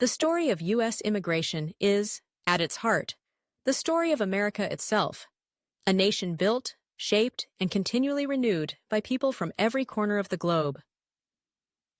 The story of U.S. immigration is, at its heart, the story of America itself, a nation built, shaped, and continually renewed by people from every corner of the globe.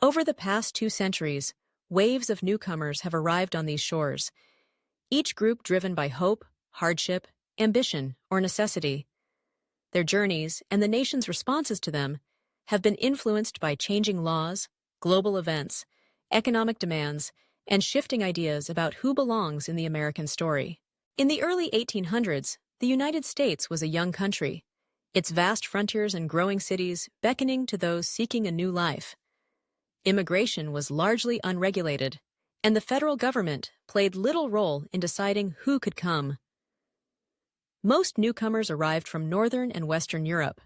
Over the past 2 centuries, waves of newcomers have arrived on these shores, each group driven by hope, hardship, ambition, or necessity. Their journeys, and the nation's responses to them, have been influenced by changing laws, global events, economic demands, and shifting ideas about who belongs in the American story. In the early 1800s, the United States was a young country, its vast frontiers and growing cities beckoning to those seeking a new life. Immigration was largely unregulated, and the federal government played little role in deciding who could come. Most newcomers arrived from Northern and Western Europe.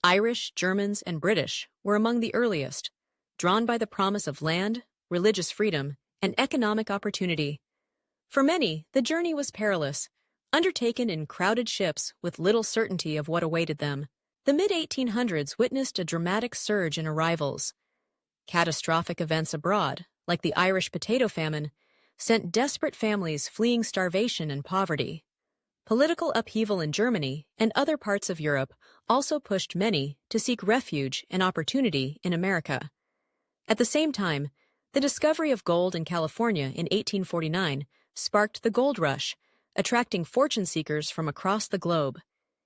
Irish, Germans, and British were among the earliest, drawn by the promise of land, religious freedom, and economic opportunity. For many, the journey was perilous, undertaken in crowded ships with little certainty of what awaited them. The mid-1800s witnessed a dramatic surge in arrivals. Catastrophic events abroad, like the Irish potato famine, sent desperate families fleeing starvation and poverty. Political upheaval in Germany and other parts of Europe also pushed many to seek refuge and opportunity in America. At the same time, the discovery of gold in California in 1849 sparked the gold rush, attracting fortune seekers from across the globe,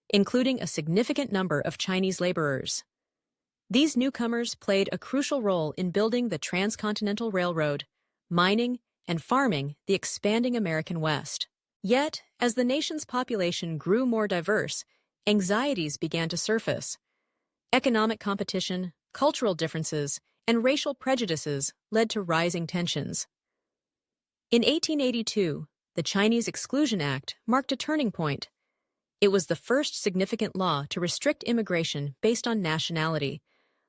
including a significant number of Chinese laborers. These newcomers played a crucial role in building the transcontinental railroad, mining, and farming the expanding American West. Yet, as the nation's population grew more diverse, anxieties began to surface. Economic competition, cultural differences, and racial prejudices led to rising tensions. In 1882, the Chinese Exclusion Act marked a turning point. It was the first significant law to restrict immigration based on nationality,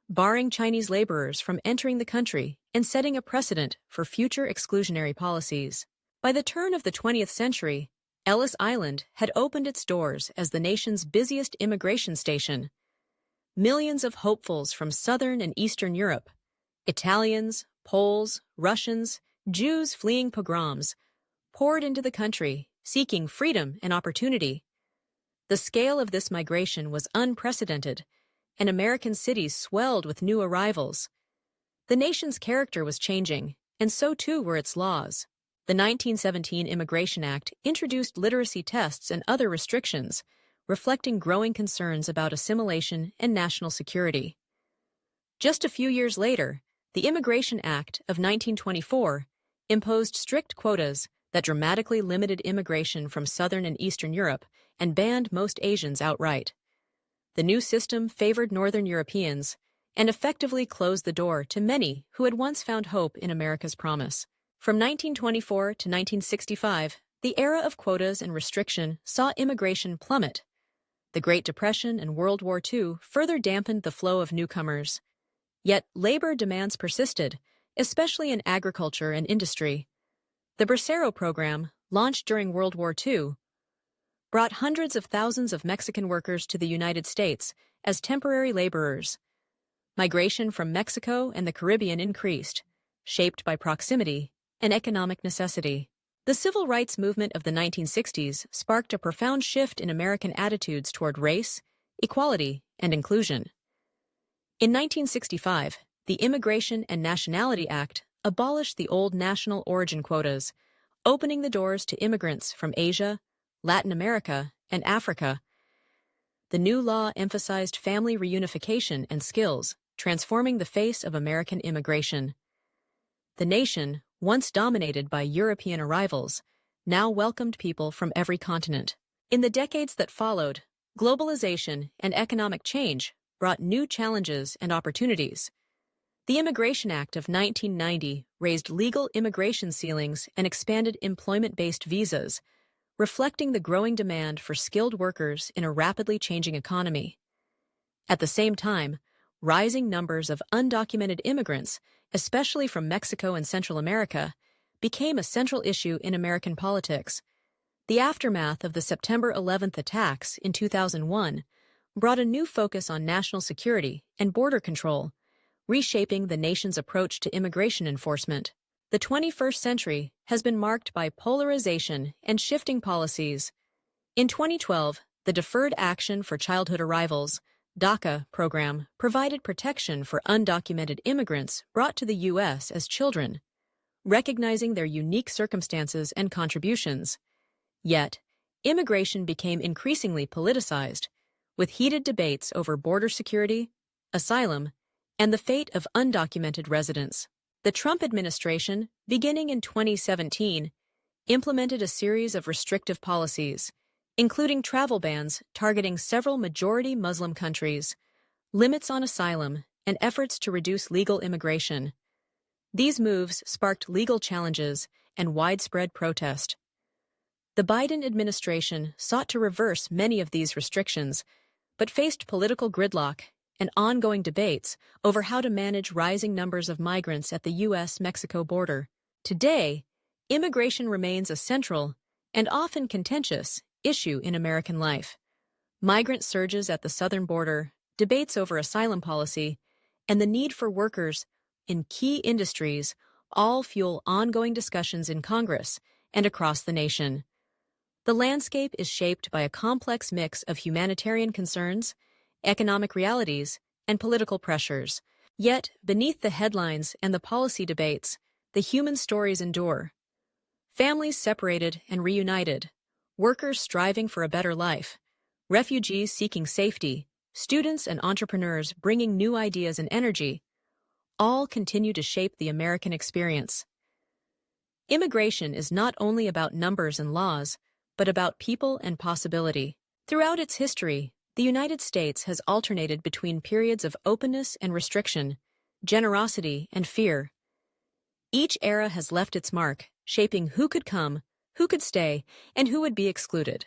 barring Chinese laborers from entering the country and setting a precedent for future exclusionary policies. By the turn of the 20th century, Ellis Island had opened its doors as the nation's busiest immigration station. Millions of hopefuls from Southern and Eastern Europe, Italians, Poles, Russians, Jews fleeing pogroms, poured into the country, seeking freedom and opportunity. The scale of this migration was unprecedented, and American cities swelled with new arrivals. The nation's character was changing, and so too were its laws. The 1917 Immigration Act introduced literacy tests and other restrictions, reflecting growing concerns about assimilation and national security. Just a few years later, the Immigration Act of 1924 imposed strict quotas that dramatically limited immigration from Southern and Eastern Europe and banned most Asians outright. The new system favored Northern Europeans and effectively closed the door to many who had once found hope in America's promise. From 1924 to 1965, the era of quotas and restriction saw immigration plummet. The Great Depression and World War II further dampened the flow of newcomers. Yet labor demands persisted, especially in agriculture and industry. The Bracero Program, launched during World War II, brought hundreds of thousands of Mexican workers to the United States as temporary laborers. Migration from Mexico and the Caribbean increased, shaped by proximity and economic necessity. The civil rights movement of the 1960s sparked a profound shift in American attitudes toward race, equality, and inclusion. In 1965, the Immigration and Nationality Act abolished the old national origin quotas, opening the doors to immigrants from Asia, Latin America, and Africa. The new law emphasized family reunification and skills, transforming the face of American immigration. The nation, once dominated by European arrivals, now welcomed people from every continent. In the decades that followed, globalization and economic change brought new challenges and opportunities. The Immigration Act of 1990 raised legal immigration ceilings and expanded employment-based visas, reflecting the growing demand for skilled workers in a rapidly changing economy. At the same time, rising numbers of undocumented immigrants, especially from Mexico and Central America, became a central issue in American politics. The aftermath of the September 11th attacks in 2001 brought a new focus on national security and border control, reshaping the nation's approach to immigration enforcement. The 21st century has been marked by polarization and shifting policies. In 2012, the Deferred Action for Childhood Arrivals DACA program provided protection for undocumented immigrants brought to the U.S. as children, recognizing their unique circumstances and contributions. Yet, immigration became increasingly politicized, with heated debates over border security, asylum, and the fate of undocumented residents. The Trump administration, beginning in 2017, implemented a series of restrictive policies, including travel bans targeting several majority Muslim countries, limits on asylum, and efforts to reduce legal immigration. These moves sparked legal challenges and widespread protest. The Biden administration sought to reverse many of these restrictions, but faced political gridlock and ongoing debates over how to manage rising numbers of migrants at the U.S.-Mexico border. Today, immigration remains a central and often contentious issue in American life. Migrant surges at the southern border, debates over asylum policy, and the need for workers in key industries all fuel ongoing discussions in Congress and across the nation. The landscape is shaped by a complex mix of humanitarian concerns, economic realities, and political pressures. Yet, beneath the headlines and the policy debates, the human stories endure. Families separated and reunited, workers striving for a better life, refugees seeking safety, students and entrepreneurs bringing new ideas and energy, all continue to shape the American experience. Immigration is not only about numbers and laws, but about people and possibility. Throughout its history, the United States has alternated between periods of openness and restriction, generosity and fear. Each era has left its mark, shaping who could come, who could stay, and who would be excluded.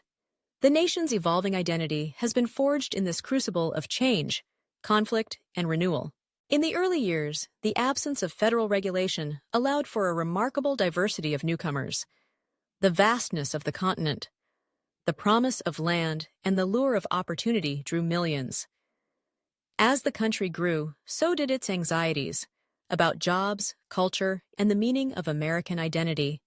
The nation's evolving identity has been forged in this crucible of change, conflict, and renewal. In the early years, the absence of federal regulation allowed for a remarkable diversity of newcomers. The vastness of the continent, the promise of land, and the lure of opportunity drew millions. As the country grew, so did its anxieties about jobs, culture, and the meaning of American identity.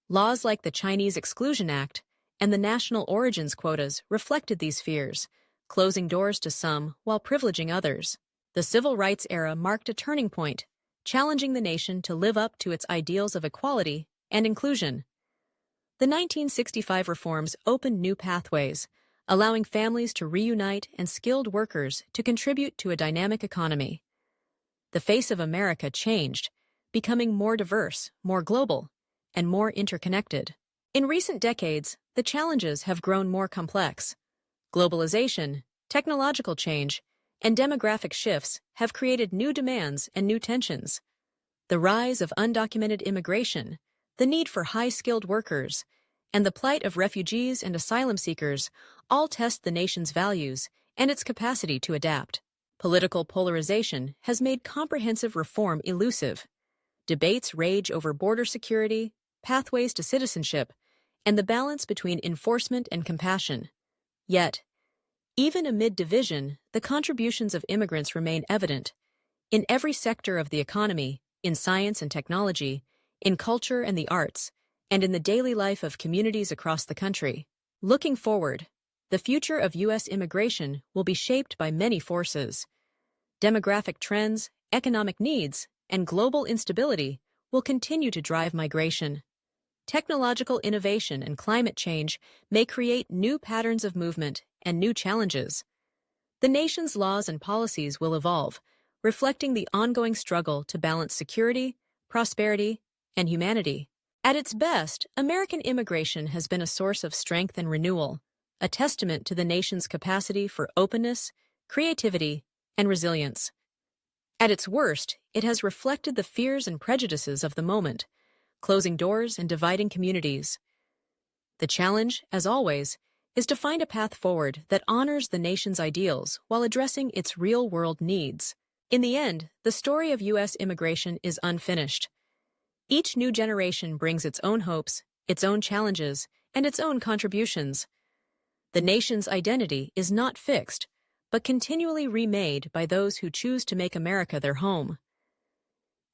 Laws like the Chinese Exclusion Act and the national origins quotas reflected these fears, closing doors to some while privileging others. The civil rights era marked a turning point, challenging the nation to live up to its ideals of equality and inclusion. The 1965 reforms opened new pathways, allowing families to reunite and skilled workers to contribute to a dynamic economy. The face of America changed, becoming more diverse, more global, and more interconnected. In recent decades, the challenges have grown more complex. Globalization, technological change, and demographic shifts have created new demands and new tensions. The rise of undocumented immigration, the need for high-skilled workers, and the plight of refugees and asylum seekers all test the nation's values and its capacity to adapt. Political polarization has made comprehensive reform elusive. Debates rage over border security, pathways to citizenship, and the balance between enforcement and compassion. Yet, even amid division, the contributions of immigrants remain evident. In every sector of the economy, in science and technology, in culture and the arts, and in the daily life of communities across the country. Looking forward, the future of U.S. immigration will be shaped by many forces. Demographic trends, economic needs, and global instability will continue to drive migration. Technological innovation and climate change may create new patterns of movement and new challenges. The nation's laws and policies will evolve, reflecting the ongoing struggle to balance security, prosperity, and humanity. At its best, American immigration has been a source of strength and renewal, a testament to the nation's capacity for openness, creativity, and resilience. At its worst, it has reflected the fears and prejudices of the moment, closing doors and dividing communities. The challenge, as always, is to find a path forward that honors the nation's ideals while addressing its real-world needs. In the end, the story of U.S. immigration is unfinished. Each new generation brings its own hopes, its own challenges, and its own contributions. The nation's identity is not fixed, but continually remade by those who choose to make America their home.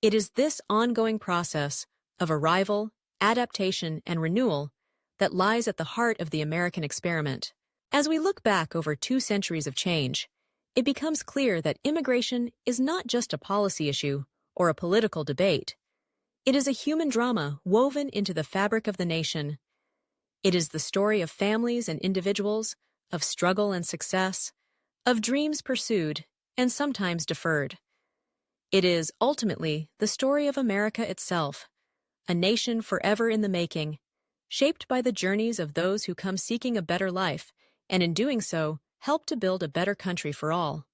It is this ongoing process of arrival, adaptation, and renewal that lies at the heart of the American experiment. As we look back over 2 centuries of change, it becomes clear that immigration is not just a policy issue or a political debate. It is a human drama woven into the fabric of the nation. It is the story of families and individuals, of struggle and success, of dreams pursued and sometimes deferred. It is, ultimately, the story of America itself, a nation forever in the making, shaped by the journeys of those who come seeking a better life, and in doing so, help to build a better country for all.